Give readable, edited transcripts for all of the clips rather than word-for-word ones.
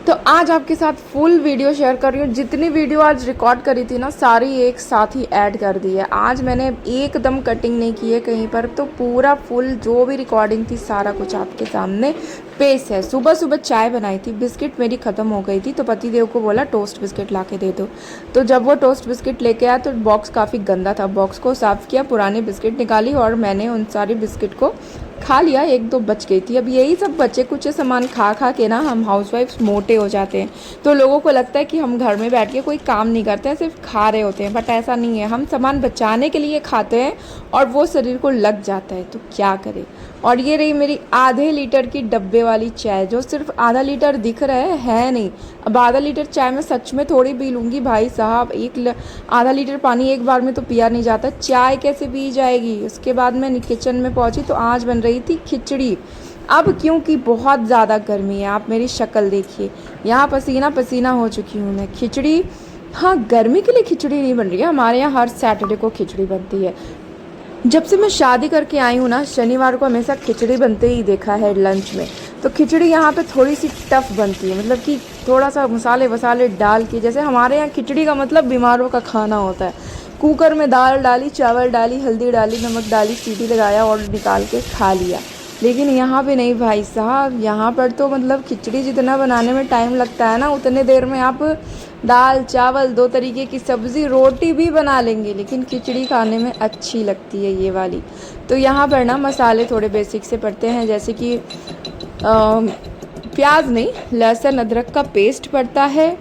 तो आज आपके साथ फुल वीडियो शेयर कर रही हूँ। जितनी वीडियो आज रिकॉर्ड करी थी ना, सारी एक साथ ही ऐड कर दी है। आज मैंने एकदम कटिंग नहीं की है कहीं पर, तो पूरा फुल जो भी रिकॉर्डिंग थी सारा कुछ आपके सामने पेश है। सुबह सुबह चाय बनाई थी, बिस्किट मेरी ख़त्म हो गई थी, तो पति देव को बोला टोस्ट बिस्किट ला के दे दो। तो जब वो टोस्ट बिस्किट लेके आया तो बॉक्स काफ़ी गंदा था। बॉक्स को साफ़ किया, पुरानी बिस्किट निकाली और मैंने उन सारी बिस्किट को खा लिया। एक दो बच गई थी। अब यही सब बचे कुछ सामान खा खा के ना हम हाउसवाइफ्स मोटे हो जाते हैं। तो लोगों को लगता है कि हम घर में बैठ के कोई काम नहीं करते हैं, सिर्फ खा रहे होते हैं, बट ऐसा नहीं है। हम सामान बचाने के लिए खाते हैं और वो शरीर को लग जाता है, तो क्या करें। और ये रही मेरी आधे लीटर की डब्बे वाली चाय, जो सिर्फ आधा लीटर दिख रहा है नहीं। अब आधा लीटर चाय मैं सच में थोड़ी पी लूँगी भाई साहब। आधा लीटर पानी एक बार में तो पिया नहीं जाता, चाय कैसे पी जाएगी। उसके बाद मैं किचन में पहुँची तो आज बन रही थी खिचड़ी। अब क्योंकि बहुत ज़्यादा गर्मी है, आप मेरी शक्ल देखिए, यहाँ पसीना पसीना हो चुकी हूँ मैं। खिचड़ी, हाँ, गर्मी के लिए खिचड़ी नहीं बन रही है, हमारे यहाँ हर सैटरडे को खिचड़ी बनती है। जब से मैं शादी करके आई हूँ ना, शनिवार को हमेशा खिचड़ी बनते ही देखा है लंच में। तो खिचड़ी यहाँ पे थोड़ी सी टफ बनती है, मतलब कि थोड़ा सा मसाले वसाले डाल के, जैसे हमारे यहाँ खिचड़ी का मतलब बीमारों का खाना होता है। कुकर में दाल डाली, चावल डाली, हल्दी डाली, नमक डाली, सीटी लगाया और निकाल के खा लिया। लेकिन यहाँ पे नहीं भाई साहब, यहाँ पर तो मतलब खिचड़ी जितना बनाने में टाइम लगता है ना, उतने देर में आप दाल चावल, दो तरीके की सब्ज़ी, रोटी भी बना लेंगे। लेकिन खिचड़ी खाने में अच्छी लगती है ये वाली। तो यहाँ पर ना मसाले थोड़े बेसिक से पड़ते हैं, जैसे कि प्याज नहीं, लहसुन अदरक का पेस्ट पड़ता है।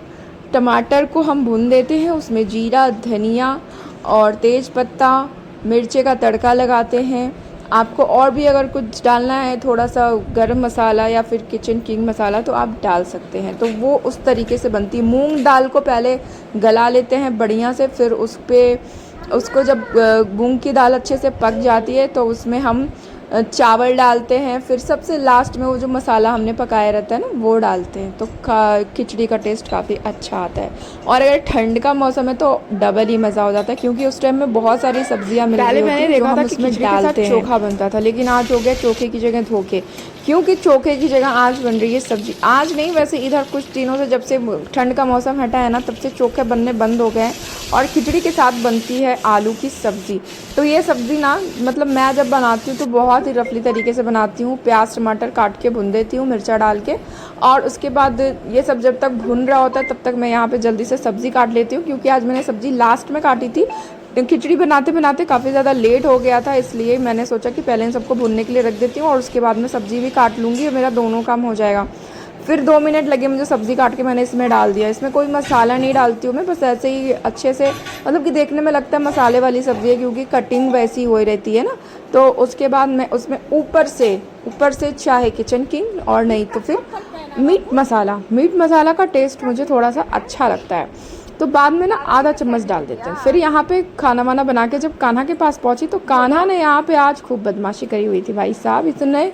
टमाटर को हम भून देते हैं, उसमें जीरा, धनिया और तेज पत्ता, मिर्चे का तड़का लगाते हैं। आपको और भी अगर कुछ डालना है, थोड़ा सा गरम मसाला या फिर किचन किंग मसाला, तो आप डाल सकते हैं। तो वो उस तरीके से बनती है। मूंग दाल को पहले गला लेते हैं बढ़िया से, फिर उसको जब मूंग की दाल अच्छे से पक जाती है तो उसमें हम चावल डालते हैं। फिर सबसे लास्ट में वो जो मसाला हमने पकाया रहता है ना, वो डालते हैं। तो खिचड़ी का टेस्ट काफ़ी अच्छा आता है। और अगर ठंड का मौसम है तो डबल ही मज़ा हो जाता है, क्योंकि उस टाइम में बहुत सारी सब्जियां मिल रही होती हैं जो हम उसमें डालते हैं। चोखा बनता था, लेकिन आज हो गया चोखे की जगह धोखे, क्योंकि चोखे की जगह आज बन रही है सब्जी। आज नहीं, वैसे इधर कुछ दिनों से, जब से ठंड का मौसम हटा है ना, तब से चोखे बनने बंद हो गए हैं। और खिचड़ी के साथ बनती है आलू की सब्ज़ी। तो ये सब्ज़ी ना, मतलब मैं जब बनाती हूँ तो बहुत ही रफली तरीके से बनाती हूँ। प्याज टमाटर काट के भून देती हूँ मिर्चा डाल के, और उसके बाद ये सब जब तक भुन रहा होता है तब तक मैं यहाँ पे जल्दी से सब्ज़ी काट लेती हूँ। क्योंकि आज मैंने सब्ज़ी लास्ट में काटी थी, खिचड़ी बनाते बनाते काफ़ी ज़्यादा लेट हो गया था, इसलिए मैंने सोचा कि पहले इन सबको भुनने के लिए रख देती हूँ और उसके बाद में सब्ज़ी भी काट लूँगी और मेरा दोनों काम हो जाएगा। फिर 2 मिनट लगे मुझे सब्ज़ी काट के, मैंने इसमें डाल दिया। इसमें कोई मसाला नहीं डालती हूँ मैं, बस ऐसे ही अच्छे से, मतलब कि देखने में लगता है मसाले वाली सब्ज़ी है, क्योंकि कटिंग वैसी हो रहती है ना। तो उसके बाद मैं उसमें ऊपर से चाहे किचन किंग और नहीं तो फिर मीट मसाला का टेस्ट मुझे थोड़ा सा अच्छा लगता है, तो बाद में ना आधा चम्मच डाल देते हैं। फिर यहाँ पे खाना वाना बना के जब कान्हा के पास पहुँची, तो कान्हा ने यहाँ पे आज खूब बदमाशी करी हुई थी भाई साहब। इसने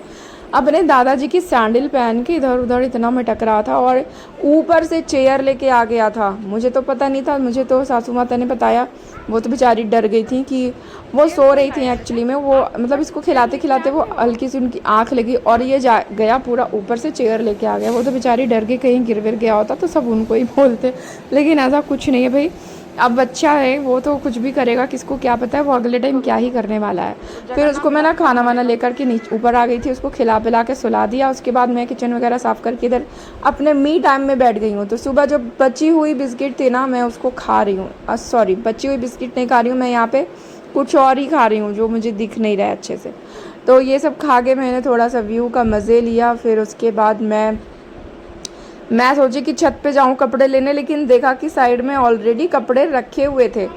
अपने दादाजी की सैंडल पहन के इधर उधर इतना मटक रहा था, और ऊपर से चेयर लेके आ गया था। मुझे तो पता नहीं था, मुझे तो सासू माता ने बताया। वो तो बेचारी डर गई थी कि वो सो रही थी एक्चुअली में, वो मतलब इसको खिलाते खिलाते वो हल्की सी उनकी आँख लगी और ये जा गया पूरा ऊपर से चेयर लेके आ गया। वो तो बेचारी डर गई, कहीं गिर विर गया होता तो सब उनको ही बोलते, लेकिन ऐसा कुछ नहीं है भाई। अब बच्चा है, वो तो कुछ भी करेगा, किसको क्या पता है वो अगले टाइम क्या ही करने वाला है। फिर उसको मैं ना खाना वाना लेकर के नीचे ऊपर आ गई थी, उसको खिला पिला के सुला दिया। उसके बाद मैं किचन वगैरह साफ़ करके इधर अपने मी टाइम में बैठ गई हूँ। तो सुबह जो बची हुई बिस्किट थी ना, मैं उसको खा रही हूँ। सॉरी, बची हुई बिस्किट नहीं खा रही हूँ मैं, यहाँ पे कुछ और ही खा रही हूँ जो मुझे दिख नहीं रहा है अच्छे से। तो ये सब खा के मैंने थोड़ा सा व्यू का मज़े लिया। फिर उसके बाद मैं सोची कि छत पे जाऊं कपड़े लेने, लेकिन देखा कि साइड में ऑलरेडी कपड़े रखे हुए थे।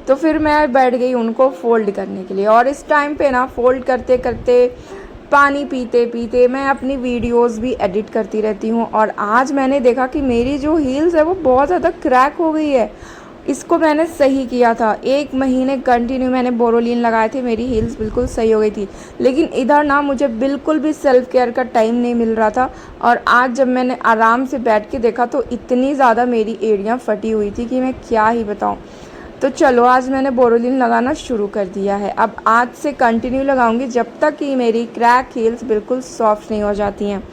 तो फिर मैं बैठ गई उनको फ़ोल्ड करने के लिए। और इस टाइम पे ना फ़ोल्ड करते करते, पानी पीते पीते मैं अपनी वीडियोस भी एडिट करती रहती हूँ। और आज मैंने देखा कि मेरी जो हील्स है वो बहुत ज़्यादा क्रैक हो गई है। इसको मैंने सही किया था, 1 महीने कंटिन्यू मैंने बोरोलिन लगाए थे, मेरी हील्स बिल्कुल सही हो गई थी। लेकिन इधर ना मुझे बिल्कुल भी सेल्फ़ केयर का टाइम नहीं मिल रहा था। और आज जब मैंने आराम से बैठ के देखा तो इतनी ज़्यादा मेरी एड़ियाँ फटी हुई थी कि मैं क्या ही बताऊँ। तो चलो, आज मैंने बोरोलिन लगाना शुरू कर दिया है। अब आज से कंटिन्यू लगाऊंगी जब तक कि मेरी क्रैक हील्स बिल्कुल सॉफ्ट नहीं हो जाती हैं।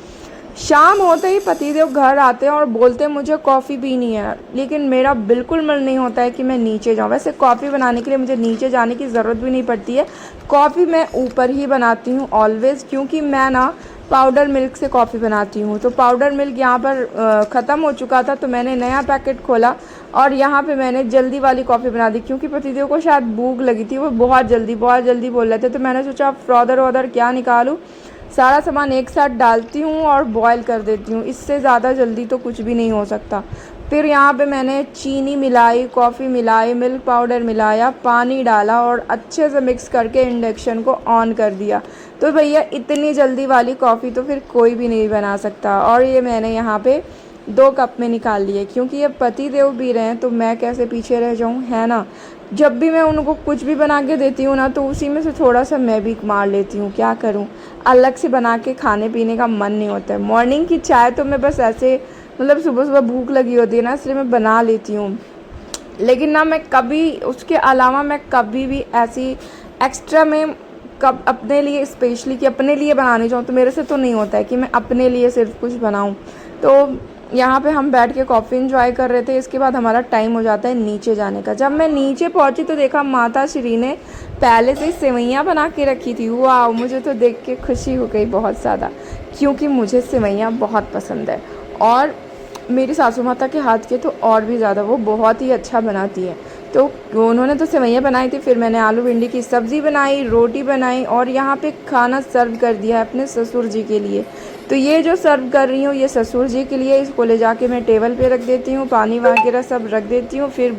शाम होते ही पतिदेव घर आते हैं और बोलते हैं मुझे कॉफ़ी पीनी है, लेकिन मेरा बिल्कुल मन नहीं होता है कि मैं नीचे जाऊँ। वैसे कॉफ़ी बनाने के लिए मुझे नीचे जाने की ज़रूरत भी नहीं पड़ती है, कॉफ़ी मैं ऊपर ही बनाती हूँ ऑलवेज़, क्योंकि मैं ना पाउडर मिल्क से कॉफ़ी बनाती हूँ। तो पाउडर मिल्क यहाँ पर ख़त्म हो चुका था, तो मैंने नया पैकेट खोला और यहाँ पे मैंने जल्दी वाली कॉफ़ी बना दी, क्योंकि पतिदेव को शायद भूख लगी थी, वो बहुत जल्दी बोल रहे थे। तो मैंने सोचा अब फ्रॉदर वॉदर क्या निकालूँ, सारा सामान एक साथ डालती हूँ और बॉयल कर देती हूँ, इससे ज़्यादा जल्दी तो कुछ भी नहीं हो सकता। फिर यहाँ पे मैंने चीनी मिलाई, कॉफ़ी मिलाई, मिल्क पाउडर मिलाया, पानी डाला और अच्छे से मिक्स करके इंडक्शन को ऑन कर दिया। तो भैया इतनी जल्दी वाली कॉफ़ी तो फिर कोई भी नहीं बना सकता। और ये मैंने यहाँ पे 2 कप में निकाल लिए, क्योंकि ये पति देव भी रहे हैं तो मैं कैसे पीछे रह जाऊँ, है ना। जब भी मैं उनको कुछ भी बना के देती हूँ ना, तो उसी में से थोड़ा सा मैं भी मार लेती हूँ, क्या करूँ, अलग से बना के खाने पीने का मन नहीं होता है। मॉर्निंग की चाय तो मैं बस ऐसे मतलब सुबह भूख लगी होती है ना, इसलिए मैं बना लेती हूँ, लेकिन ना मैं कभी उसके अलावा मैं कभी भी ऐसी एक्स्ट्रा में कब अपने लिए स्पेशली कि अपने लिए बनाने जाऊँ तो मेरे से तो नहीं होता है कि मैं अपने लिए सिर्फ कुछ बनाऊँ। तो यहाँ पे हम बैठ के कॉफ़ी इंजॉय कर रहे थे। इसके बाद हमारा टाइम हो जाता है नीचे जाने का। जब मैं नीचे पहुँची तो देखा माता श्री ने पहले से सेवइयाँ बना के रखी थी। वाह, मुझे तो देख के खुशी हो गई बहुत ज़्यादा, क्योंकि मुझे सेवइयाँ बहुत पसंद है और मेरी सासू माता के हाथ के तो और भी ज़्यादा, वो बहुत ही अच्छा बनाती है। तो उन्होंने तो सेवइयाँ बनाई थी, फिर मैंने आलू भिंडी की सब्ज़ी बनाई, रोटी बनाई और यहाँ पे खाना सर्व कर दिया है अपने ससुर जी के लिए। तो ये जो सर्व कर रही हूँ ये ससुर जी के लिए, इसको ले जाके मैं टेबल पे रख देती हूँ, पानी वगैरह सब रख देती हूँ, फिर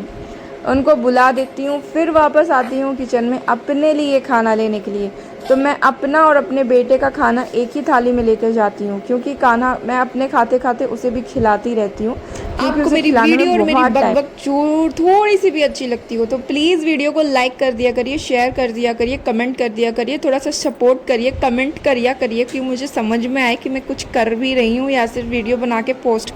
उनको बुला देती हूँ, फिर वापस आती हूँ किचन में अपने लिए खाना लेने के लिए। तो मैं अपना और अपने बेटे का खाना एक ही थाली में लेकर जाती हूँ, क्योंकि खाना मैं अपने खाते खाते उसे भी खिलाती रहती हूँ, क्योंकि आपको उसे मेरी खिलाने वीडियो में और मेरी बहुत टाइम। बकबक चूर थोड़ी सी भी अच्छी लगती हो तो प्लीज़ वीडियो को लाइक कर दिया करिए, शेयर कर दिया करिए, कमेंट कर दिया करिए, थोड़ा सा सपोर्ट करिए, कमेंट करिए कि मुझे समझ में आए कि मैं कुछ कर भी रही हूँ या सिर्फ वीडियो बना के पोस्ट कर